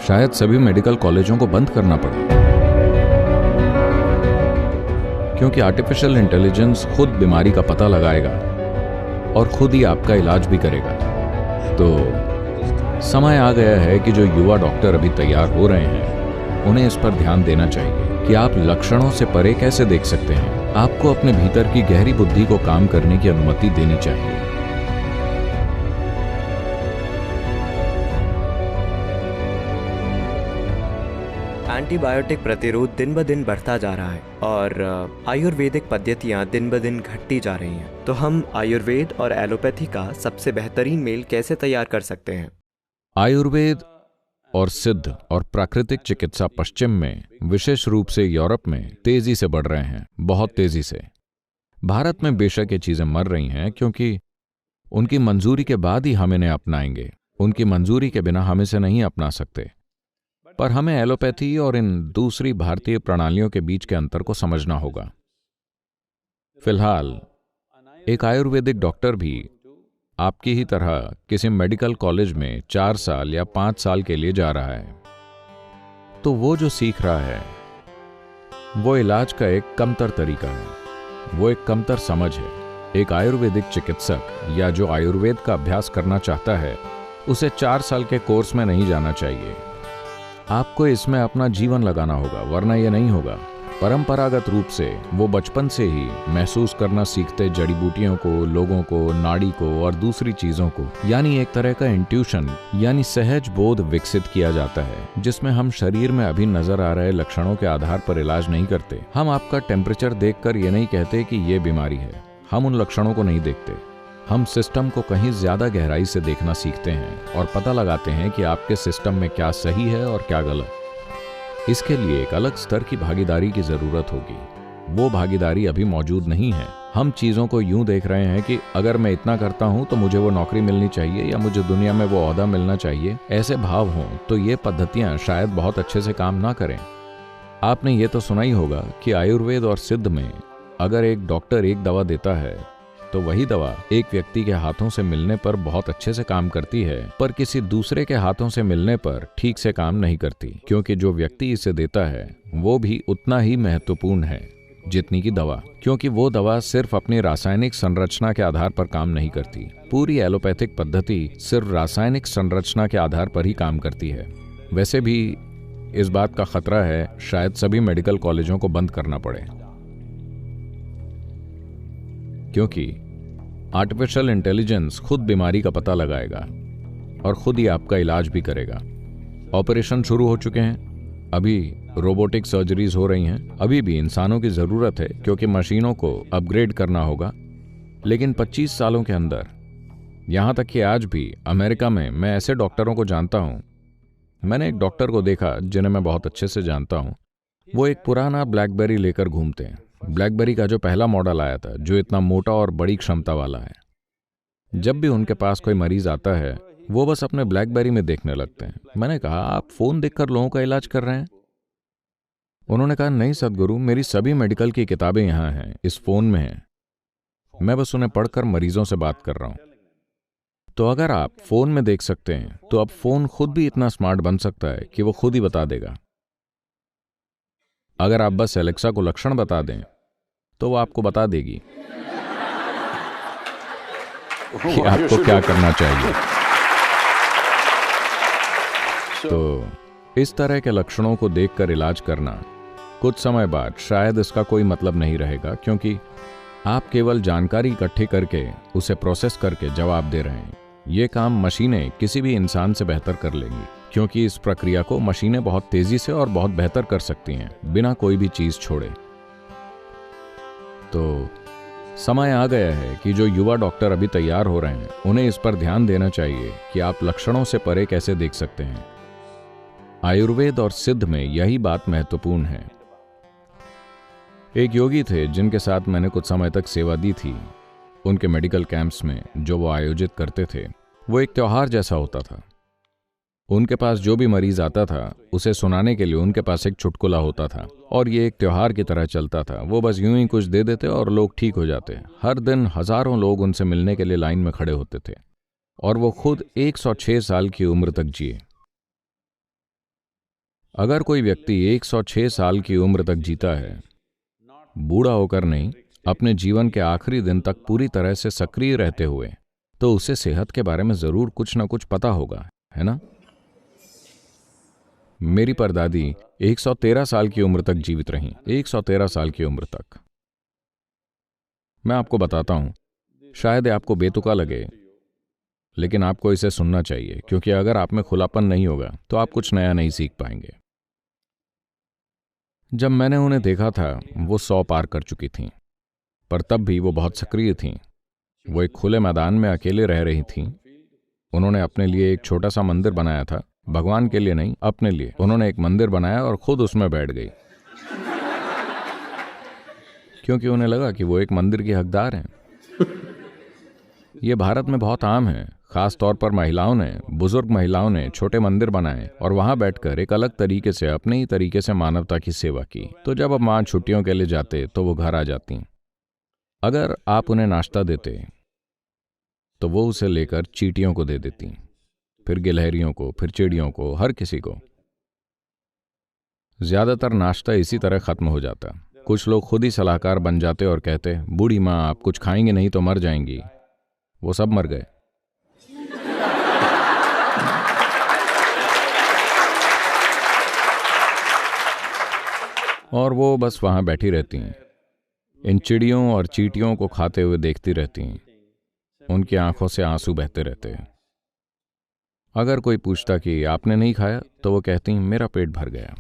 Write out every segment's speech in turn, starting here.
शायद सभी मेडिकल कॉलेजों को बंद करना पड़े, क्योंकि आर्टिफिशियल इंटेलिजेंस खुद बीमारी का पता लगाएगा और खुद ही आपका इलाज भी करेगा। तो समय आ गया है कि जो युवा डॉक्टर अभी तैयार हो रहे हैं उन्हें इस पर ध्यान देना चाहिए कि आप लक्षणों से परे कैसे देख सकते हैं। आपको अपने भीतर की गहरी बुद्धि को काम करने की अनुमति देनी चाहिए। एंटीबायोटिक प्रतिरोध दिन ब दिन बढ़ता जा रहा है और आयुर्वेदिक पद्धतियां दिन ब दिन घटती जा रही हैं। तो हम आयुर्वेद और एलोपैथी का सबसे बेहतरीन मेल कैसे तैयार कर सकते हैं? आयुर्वेद और सिद्ध और प्राकृतिक चिकित्सा पश्चिम में, विशेष रूप से यूरोप में तेजी से बढ़ रहे हैं, बहुत तेजी से। भारत में बेशक ये चीजें मर रही हैं क्योंकि उनकी मंजूरी के बाद ही हम इन्हें अपनाएंगे। उनकी मंजूरी के बिना हम इसे नहीं अपना सकते। पर हमें एलोपैथी और इन दूसरी भारतीय प्रणालियों के बीच के अंतर को समझना होगा। फिलहाल एक आयुर्वेदिक डॉक्टर भी आपकी ही तरह किसी मेडिकल कॉलेज में 4 साल या 5 साल के लिए जा रहा है, तो वो जो सीख रहा है वो इलाज का एक कमतर तरीका है, वो एक कमतर समझ है। एक आयुर्वेदिक चिकित्सक या जो आयुर्वेद का अभ्यास करना चाहता है उसे 4 साल के कोर्स में नहीं जाना चाहिए। आपको इसमें अपना जीवन लगाना होगा, वरना यह नहीं होगा। परंपरागत रूप से वो बचपन से ही महसूस करना सीखते जड़ी बूटियों को, लोगों को, नाड़ी को और दूसरी चीजों को, यानी एक तरह का इंट्यूशन यानी सहज बोध विकसित किया जाता है, जिसमें हम शरीर में अभी नजर आ रहे लक्षणों के आधार पर इलाज नहीं करते। हम आपका टेम्परेचर देखकर ये नहीं कहते कि ये बीमारी है। हम उन लक्षणों को नहीं देखते। हम सिस्टम को कहीं ज्यादा गहराई से देखना सीखते हैं और पता लगाते हैं कि आपके सिस्टम में क्या सही है और क्या गलत। इसके लिए एक अलग स्तर की भागीदारी की जरूरत होगी। वो भागीदारी अभी मौजूद नहीं है। हम चीजों को यूं देख रहे हैं कि अगर मैं इतना करता हूं तो मुझे वो नौकरी मिलनी चाहिए या मुझे दुनिया में वो ओहदा मिलना चाहिए। ऐसे भाव हों तो ये पद्धतियां शायद बहुत अच्छे से काम ना करें। आपने ये तो सुना ही होगा कि आयुर्वेद और सिद्ध में अगर एक डॉक्टर एक दवा देता है तो वही दवा एक व्यक्ति के हाथों से मिलने पर बहुत अच्छे से काम करती है, पर किसी दूसरे के हाथों से मिलने पर ठीक से काम नहीं करती, क्योंकि जो व्यक्ति इसे देता है वो भी उतना ही महत्वपूर्ण है जितनी की दवा, क्योंकि वो दवा सिर्फ अपनी रासायनिक संरचना के आधार पर काम नहीं करती। पूरी एलोपैथिक पद्धति सिर्फ रासायनिक संरचना के आधार पर ही काम करती है। वैसे भी इस बात का खतरा है शायद सभी मेडिकल कॉलेजों को बंद करना पड़े, क्योंकि आर्टिफिशियल इंटेलिजेंस खुद बीमारी का पता लगाएगा और खुद ही आपका इलाज भी करेगा। ऑपरेशन शुरू हो चुके हैं, अभी रोबोटिक सर्जरीज हो रही हैं। अभी भी इंसानों की जरूरत है क्योंकि मशीनों को अपग्रेड करना होगा। लेकिन 25 सालों के अंदर, यहां तक कि आज भी अमेरिका में मैं ऐसे डॉक्टरों को जानता हूं। मैंने एक डॉक्टर को देखा जिन्हें मैं बहुत अच्छे से जानता हूं। वो एक पुराना ब्लैकबेरी लेकर घूमते हैं। ब्लैकबेरी का जो पहला मॉडल आया था, जो इतना मोटा और बड़ी क्षमता वाला है। जब भी उनके पास कोई मरीज आता है वो बस अपने ब्लैकबेरी में देखने लगते हैं। मैंने कहा, आप फोन देखकर लोगों का इलाज कर रहे हैं? उन्होंने कहा, नहीं सदगुरु, मेरी सभी मेडिकल की किताबें यहाँ हैं, इस फोन में हैं। मैं बस उन्हें पढ़कर मरीजों से बात कर रहा हूं। तो अगर आप फोन में देख सकते हैं तो अब फोन खुद भी इतना स्मार्ट बन सकता है कि वो खुद ही बता देगा। अगर आप बस एलेक्सा को लक्षण बता दें तो वो आपको बता देगी कि आपको क्या करना चाहिए। तो इस तरह के लक्षणों को देखकर इलाज करना कुछ समय बाद शायद इसका कोई मतलब नहीं रहेगा, क्योंकि आप केवल जानकारी इकट्ठी करके उसे प्रोसेस करके जवाब दे रहे हैं। ये काम मशीनें किसी भी इंसान से बेहतर कर लेंगी, क्योंकि इस प्रक्रिया को मशीनें बहुत तेजी से और बहुत बेहतर कर सकती हैं बिना कोई भी चीज छोड़े। तो समय आ गया है कि जो युवा डॉक्टर अभी तैयार हो रहे हैं उन्हें इस पर ध्यान देना चाहिए कि आप लक्षणों से परे कैसे देख सकते हैं। आयुर्वेद और सिद्ध में यही बात महत्वपूर्ण है। एक योगी थे जिनके साथ मैंने कुछ समय तक सेवा दी थी। उनके मेडिकल कैंप्स में जो वो आयोजित करते थे वो एक त्योहार जैसा होता था। उनके पास जो भी मरीज आता था उसे सुनाने के लिए उनके पास एक चुटकुला होता था और ये एक त्योहार की तरह चलता था। वो बस यूं ही कुछ दे देते और लोग ठीक हो जाते। हर दिन हजारों लोग उनसे मिलने के लिए लाइन में खड़े होते थे और वो खुद 106 साल की उम्र तक जिए। अगर कोई व्यक्ति 106 साल की उम्र तक जीता है, बूढ़ा होकर नहीं, अपने जीवन के आखिरी दिन तक पूरी तरह से सक्रिय रहते हुए, तो उसे सेहत के बारे में जरूर कुछ ना कुछ पता होगा, है ना? मेरी परदादी 113 साल की उम्र तक जीवित रहीं, 113 साल की उम्र तक। मैं आपको बताता हूं, शायद आपको बेतुका लगे, लेकिन आपको इसे सुनना चाहिए, क्योंकि अगर आप में खुलापन नहीं होगा तो आप कुछ नया नहीं सीख पाएंगे। जब मैंने उन्हें देखा था, वो 100 पार कर चुकी थीं, पर तब भी वो बहुत सक्रिय थीं। वो एक खुले मैदान में अकेले रह रही थीं। उन्होंने अपने लिए एक छोटा सा मंदिर बनाया था, भगवान के लिए नहीं, अपने लिए। उन्होंने एक मंदिर बनाया और खुद उसमें बैठ गई, क्योंकि उन्हें लगा कि वो एक मंदिर की हकदार हैं। ये भारत में बहुत आम है, खास तौर पर महिलाओं ने, बुजुर्ग महिलाओं ने छोटे मंदिर बनाए और वहां बैठकर एक अलग तरीके से, अपने ही तरीके से मानवता की सेवा की। तो जब अब मां छुट्टियों के लिए जाते तो वो घर आ जाती। अगर आप उन्हें नाश्ता देते तो वो उसे लेकर चींटियों को दे देती, फिर गिलहरियों को, फिर चिड़ियों को, हर किसी को। ज्यादातर नाश्ता इसी तरह खत्म हो जाता। कुछ लोग खुद ही सलाहकार बन जाते और कहते, बूढ़ी माँ आप कुछ खाएंगे नहीं तो मर जाएंगी। वो सब मर गए। और वो बस वहां बैठी रहती हैं, इन चिड़ियों और चींटियों को खाते हुए देखती रहती हैं। उनकी आंखों से आंसू बहते रहते हैं। अगर कोई पूछता कि आपने नहीं खाया, तो वो कहती, मेरा पेट भर गया।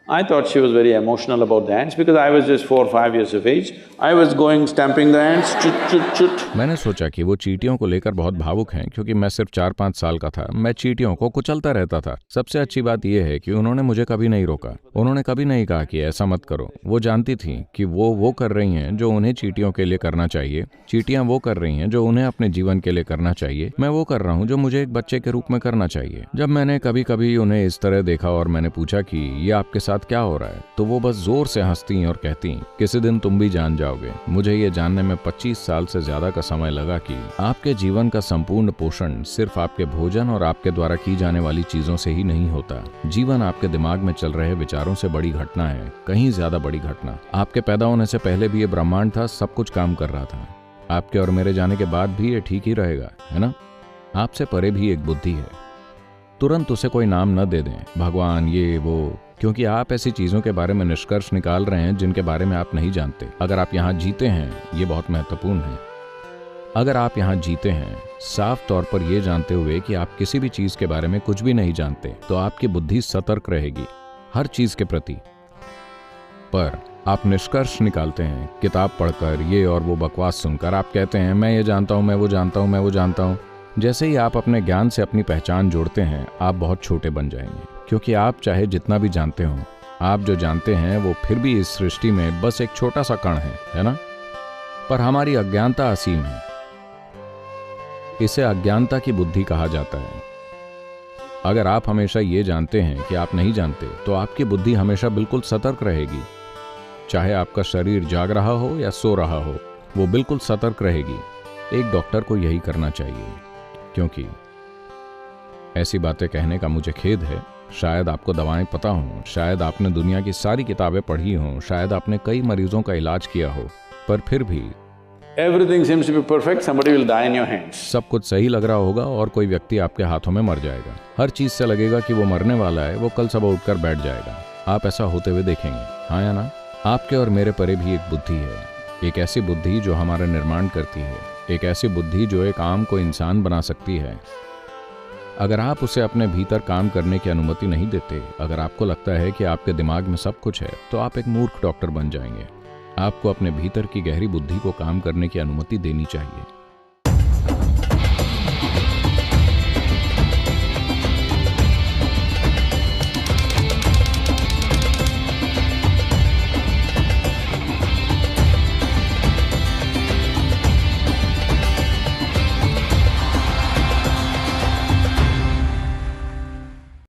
I thought she was very emotional about the ants because I was just 4 or 5 years of age. I was going stamping the ants, chut chut chut. मैंने सोचा कि वो चींटियों को लेकर बहुत भावुक हैं, क्योंकि मैं सिर्फ 4-5 साल का था। मैं चींटियों को कुचलता रहता था। सबसे अच्छी बात यह है कि उन्होंने मुझे कभी नहीं रोका। उन्होंने कभी नहीं कहा कि ऐसा मत करो। वो जानती थी कि वो कर रही हैं जो उन्हें चींटियों के लिए करना चाहिए, चींटियां वो कर रही हैं जो उन्हें अपने जीवन के लिए करना चाहिए, मैं वो कर रहा हूँ जो मुझे एक बच्चे के रूप में करना चाहिए। जब मैंने कभी कभी उन्हें इस तरह देखा और मैंने पूछा कि ये आपके साथ क्या हो रहा है, तो वो बस जोर से हंसती और कहती, किसी दिन तुम भी जान जाओगे। मुझे ये जानने में 25 साल से ज्यादा का समय लगा कि आपके जीवन का संपूर्ण पोषण सिर्फ आपके भोजन और आपके द्वारा की जाने वाली चीजों से ही नहीं होता। जीवन आपके दिमाग में चल रहे विचारों से बड़ी घटना है, कहीं ज्यादा बड़ी घटना। आपके पैदा होने से पहले भी ये ब्रह्मांड था, सब कुछ काम कर रहा था। आपके और मेरे जाने के बाद भी ये ठीक ही रहेगा, है ना? आपसे परे भी एक बुद्धि है। तुरंत उसे कोई नाम न दे दें, भगवान, ये वो, क्योंकि आप ऐसी चीजों के बारे में निष्कर्ष निकाल रहे हैं जिनके बारे में आप नहीं जानते। अगर आप यहाँ जीते हैं, ये बहुत महत्वपूर्ण है, अगर आप यहाँ जीते हैं साफ तौर पर यह जानते हुए कि आप किसी भी चीज के बारे में कुछ भी नहीं जानते, तो आपकी बुद्धि सतर्क रहेगी हर चीज के प्रति। पर आप निष्कर्ष निकालते हैं किताब पढ़कर, ये और वो बकवास सुनकर। आप कहते हैं, मैं ये जानता हूँ, मैं वो जानता हूँ, मैं वो जानता हूँ। जैसे ही आप अपने ज्ञान से अपनी पहचान जोड़ते हैं, आप बहुत छोटे बन जाएंगे, क्योंकि आप चाहे जितना भी जानते हो, आप जो जानते हैं वो फिर भी इस सृष्टि में बस एक छोटा सा कण है ना? पर हमारी अज्ञानता असीम है। इसे अज्ञानता की बुद्धि कहा जाता है। अगर आप हमेशा ये जानते हैं कि आप नहीं जानते, तो आपकी बुद्धि हमेशा बिल्कुल सतर्क रहेगी। चाहे आपका शरीर जाग रहा हो या सो रहा हो, वो बिल्कुल सतर्क रहेगी। एक डॉक्टर को यही करना चाहिए। क्योंकि ऐसी बातें कहने का मुझे खेद है, शायद आपको दवाएं पता हों, शायद आपने दुनिया की सारी किताबें पढ़ी हों, शायद आपने कई मरीजों का इलाज किया हो, पर फिर भी Everything seems to be perfect, somebody will die in your hands. सब कुछ सही लग रहा होगा और कोई व्यक्ति आपके हाथों में मर जाएगा। हर चीज से लगेगा कि वो मरने वाला है, वो कल सुबह उठकर बैठ जाएगा। आप ऐसा होते हुए देखेंगे, हाँ या ना? आपके और मेरे परे भी एक बुद्धि है, एक ऐसी बुद्धि जो हमारा निर्माण करती है, एक ऐसी बुद्धि जो एक आम को इंसान बना सकती है। अगर आप उसे अपने भीतर काम करने की अनुमति नहीं देते, अगर आपको लगता है कि आपके दिमाग में सब कुछ है, तो आप एक मूर्ख डॉक्टर बन जाएंगे। आपको अपने भीतर की गहरी बुद्धि को काम करने की अनुमति देनी चाहिए।